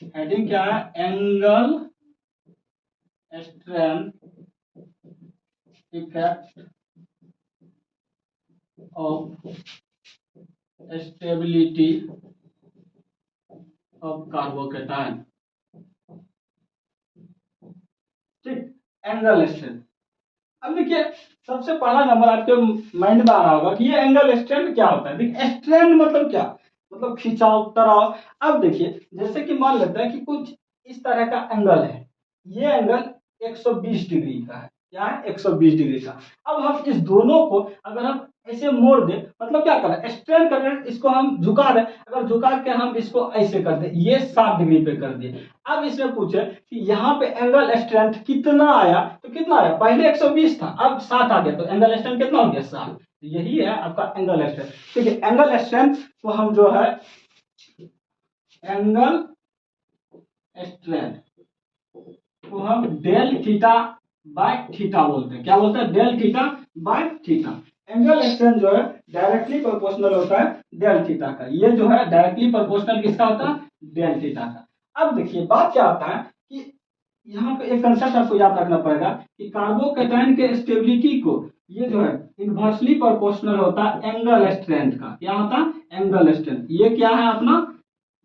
Heading क्या है? Angle strength effect of stability of carbocation. ठीक, एंगल स्ट्रेंथ। अब देखिए सबसे पहला नंबर आपके माइंड में आ रहा होगा कि ये एंगल स्ट्रेंथ क्या होता है। देखिए स्ट्रेंथ मतलब क्या? मतलब खिंचाव, तनाव। अब देखिए जैसे कि मान लेते हैं कि कुछ इस तरह का एंगल है, ये एंगल 120 डिग्री का है। क्या है? 120 डिग्री का। अब हम इस दोनों को अगर हम ऐसे मोड़ दें, मतलब क्या करें? स्ट्रेन कर रहे हैं, इसको हम झुका दें। अगर झुका के हम इसको ऐसे कर दें, ये 60 डिग्री पे कर दिए। अब इसमें पूछे कि यहाँ पे एंगल स्ट्रेंथ कितना आया, तो कितना आया? पहले 120 था, अब 60 आ गया, तो एंगल स्ट्रेंथ कितना हो गया? 60। यही है आपका एंगल स्ट्रेंथ। ठीक है, एंगल स्ट्रेंथ को हम जो है एंगल स्ट्रेंथ को हम डेल थीटा बाय थीटा बोलते हैं। क्या बोलते हैं? Del theta by theta. Angle strength जो है डायरेक्टली प्रोपोर्शनल होता है डेल थीटा का। ये जो है डायरेक्टली प्रोपोर्शनल किसका होता है? डेल थीटा का। अब देखिए बात क्या होता है कि यहाँ पे एक कंसेप्ट आपको याद रखना पड़ेगा कि कार्बोकेटाइन के स्टेबिलिटी को ये जो है इनवर्सली प्रोपोर्शनल होता है एंगल स्ट्रेंथ का। क्या होता है? Angle strength. ये क्या है अपना?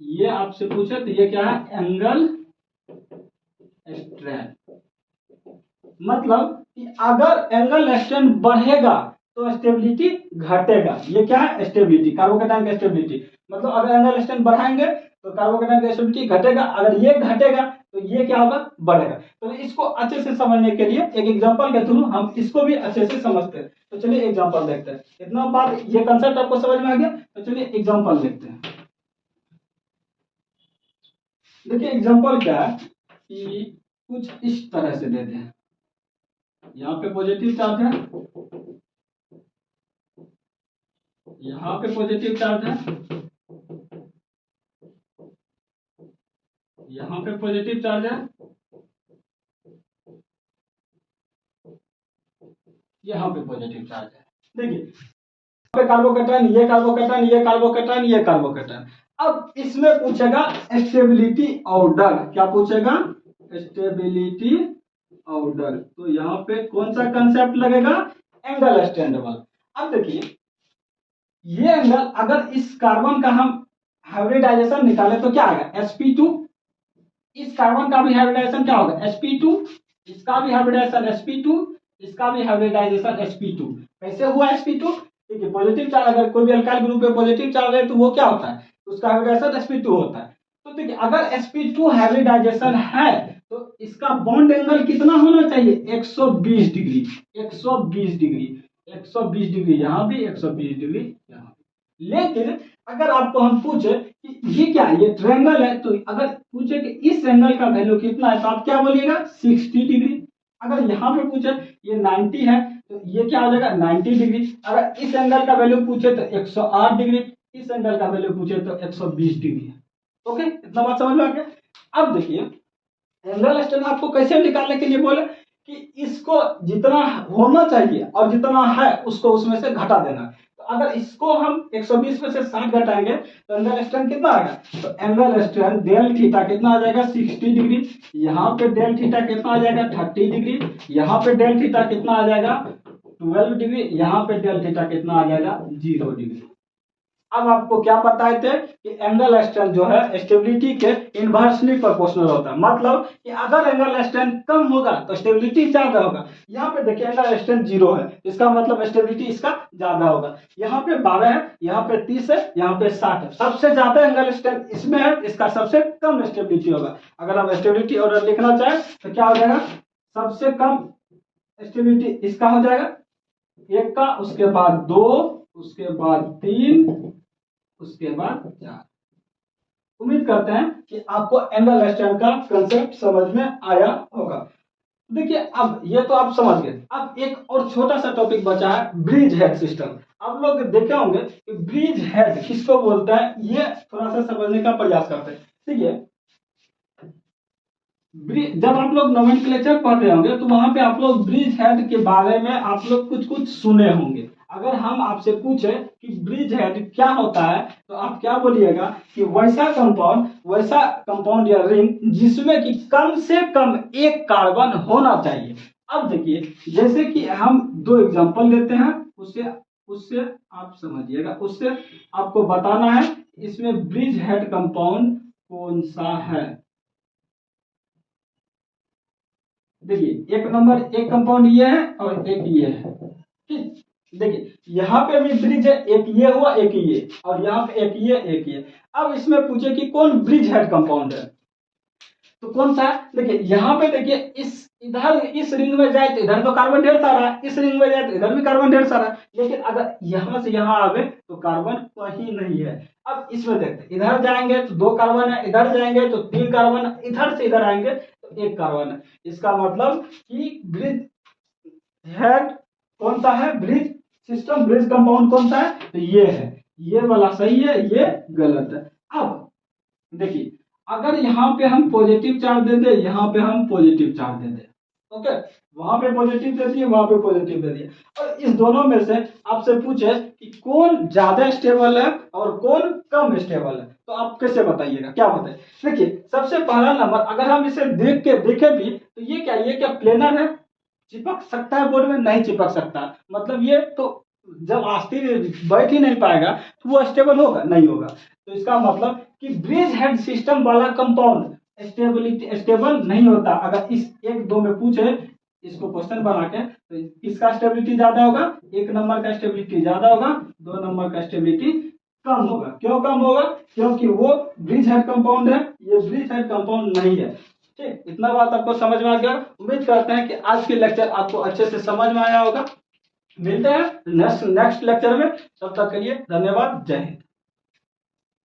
ये आपसे पूछे तो ये क्या है? Angle strength. मतलब कि अगर एंगल स्ट्रेंथ बढ़ेगा तो स्टेबिलिटी घटेगा। ये क्या है? स्टेबिलिटी, कार्बोकेटाइन का स्टेबिलिटी। मतलब अगर एंगल स्ट्रेंथ बढ़ाएंगे तो कार्बोकेटाइन का स्टेबिलिटी घटेगा, अगर ये घटेगा तो ये क्या होगा? बढ़ेगा। तो इसको अच्छे से समझने के लिए एक एग्जांपल के थ्रू हम इसको भी अच्छे से समझते हैं। तो चलिए एग्जांपल देखते हैं। इतना बात, ये कंसेप्ट आपको समझ में आ गया? तो चलिए एग्जांपल देखते हैं। देखिए एग्जांपल क्या है कि कुछ इस तरह से देते हैं। यहाँ पे पॉजिटिव चार्ज है, यहाँ पे पॉजिटिव चार्ज है, यहाँ पे पॉजिटिव चार्ज है, यहाँ पे पॉजिटिव चार्ज है। देखिए यहाँ पे कार्बोकेटाइन, ये कार्बोकेटाइन, ये कार्बोकेटाइन, ये कार्बोकेटाइन। अब इसमें पूछेगा स्टेबिलिटी ऑर्डर। क्या पूछेगा? Stability order. तो यहाँ पे कौन सा कंसेप्ट लगेगा? एंगल स्ट्रेंथ वाला। अब देखिए ये एंगल, अगर इस कार्बन का हम हाइब्रिडाइजेशन निकाले तो क्या आएगा? sp2। इस कार्बन का भी हाइब्रिडाइजेशन क्या होगा? sp2। इसका भी हाइब्रिडाइजेशन sp2, इसका भी हाइब्रिडाइजेशन sp2। कैसे हुआ sp2? ठीक है, पॉजिटिव चार्ज, अगर कोई भी अल्काइल ग्रुप पे पॉजिटिव चार्ज है तो वो क्या होता है? उसका हाइब्रिडाइजेशन sp2 होता है। तो देखिए अगर sp2 हाइब्रिडाइजेशन है तो इसका बॉन्ड एंगल कितना होना चाहिए? 120 डिग्री। 120 डिग्री, 120 डिग्री यहाँ भी, 120 डिग्री यहाँ भी। लेकिन अगर आपको हम पूछे कि ये क्या है? ये ट्रायंगल है, तो अगर पूछे कि इस एंगल का वैल्यू कितना है तो आप क्या बोलिएगा? 60 डिग्री। अगर यहाँ पे पूछे ये 90 है तो ये क्या हो जाएगा? 90 डिग्री। अगर इस एंगल का वैल्यू पूछे तो 108 डिग्री, इस एंगल का वैल्यू पूछे तो 120 डिग्री। ओके, इतना बात समझ में आ गया? अब देखिए एंगल स्ट्रेंथ आपको कैसे निकालने के लिए बोले कि इसको जितना होना चाहिए और जितना है उसको उसमें से घटा देना। तो अगर इसको हम 120 में से 60 घटाएंगे तो एंगल स्ट्रेंथ कितना आएगा? तो एंगल स्ट्रेंथ डेल थीटा कितना आ जाएगा? 60 डिग्री। यहाँ पे डेल थीटा कितना आ जाएगा? 30 डिग्री। यहाँ पे डेल थीटा कितना आ जाएगा? 12 डिग्री। यहाँ पे डेल थीटा कितना आ जाएगा? 0 डिग्री। अब आपको क्या बताए थे कि एंगल स्ट्रेंथ जो है स्टेबिलिटी के इनवर्सली प्रोपोर्शनल होता है। मतलब कि अगर एंगल स्ट्रेंथ कम होगा तो स्टेबिलिटी ज्यादा होगा। यहाँ पे देखिए एंगल स्ट्रेंथ 0 है, इसका मतलब स्टेबिलिटी इसका ज्यादा होगा। यहाँ पे 12 है, यहाँ पे 30 है, यहाँ पे 60 है। सबसे ज्यादा एंगल स्ट्रेंथ इसमें है, इसका सबसे कम स्टेबिलिटी होगा। अगर आप स्टेबिलिटी ऑर्डर लिखना चाहें तो क्या हो जाएगा? सबसे कम स्टेबिलिटी इसका हो जाएगा, एक का, उसके बाद 2, उसके बाद 3, उसके बाद 4। उम्मीद करते हैं कि आपको एंगल स्ट्रेंथ का कंसेप्ट समझ में आया होगा। देखिए अब ये तो आप समझ गए। अब एक और छोटा सा टॉपिक बचा है, ब्रिज हेड सिस्टम। आप लोग देखे होंगे कि ब्रिज हेड किसको बोलते हैं, ये थोड़ा सा समझने का प्रयास करते हैं। ठीक है, जब आप लोग नोमेनक्लेचर पढ़ रहे होंगे तो वहां पे आप लोग ब्रिज हेड के बारे में आप लोग कुछ कुछ सुने होंगे। अगर हम आपसे पूछे कि ब्रिज हेड क्या होता है तो आप क्या बोलिएगा कि वैसा कंपाउंड या रिंग जिसमें कि कम से कम एक कार्बन होना चाहिए। अब देखिए, जैसे कि हम दो एग्जांपल लेते हैं, उससे उससे आप समझिएगा, उससे आपको बताना है इसमें ब्रिज हेड कंपाउंड कौन सा है। देखिए, एक कंपाउंड ये है और एक ये है, ठीक। देखिए, यहाँ पे भी ब्रिज है, एक ये हुआ एक ये, और यहाँ पे एक ये एक ये। अब इसमें पूछे कि कौन ब्रिज हेड कंपाउंड है, तो कौन सा है। देखिए यहाँ पे, देखिए इस रिंग में जाए तो इधर तो कार्बन ढेर सारा है, इस रिंग में जाए तो इधर भी कार्बन ढेर सारा है, लेकिन अगर यहाँ से यहाँ आवे तो कार्बन कहीं नहीं है। अब इसमें देखते हैं, इधर जाएंगे तो 2 कार्बन है, इधर जाएंगे तो 3 कार्बन है, इधर से इधर आएंगे तो 1 कार्बन है। इसका मतलब कि ब्रिज हेड कौन सा है, ब्रिज सिस्टम ब्रिज कंपाउंड कौन सा है, तो ये है, ये वाला सही है, ये गलत है। अब देखिए, अगर यहाँ पे हम पॉजिटिव चार्ज दे दे, यहाँ पे हम पॉजिटिव चार्ज दे दे, ओके, वहां पे पॉजिटिव दे दिए, वहां पे पॉजिटिव दे दिए, और इस दोनों में से आपसे पूछे कि कौन ज्यादा स्टेबल है और कौन कम स्टेबल है, तो आप कैसे बताइएगा, क्या बताइए। देखिए, सबसे पहला नंबर, अगर हम इसे देखे भी तो ये क्या प्लेनर है, चिपक सकता है बोर्ड में, नहीं चिपक सकता, मतलब ये तो जब आस्तीन बैठ ही नहीं पाएगा तो वो स्टेबल होगा, नहीं होगा। तो इसका मतलब कि ब्रिज हेड सिस्टम वाला कंपाउंड स्टेबल नहीं होता। अगर इस 1-2 में पूछे इसको क्वेश्चन बना के, तो किसका स्टेबिलिटी ज्यादा होगा, 1 नंबर का स्टेबिलिटी ज्यादा होगा, 2 नंबर का स्टेबिलिटी कम होगा। क्यों कम होगा, क्योंकि वो ब्रिज हेड कंपाउंड है, ये ब्रिज हेड कंपाउंड नहीं है। ठीक, इतना बात आपको समझ में आ गया। उम्मीद करते हैं कि आज के लेक्चर आपको अच्छे से समझ में आया होगा। मिलते हैं नेक्स्ट लेक्चर में, तब तक के लिए धन्यवाद, जय हिंद।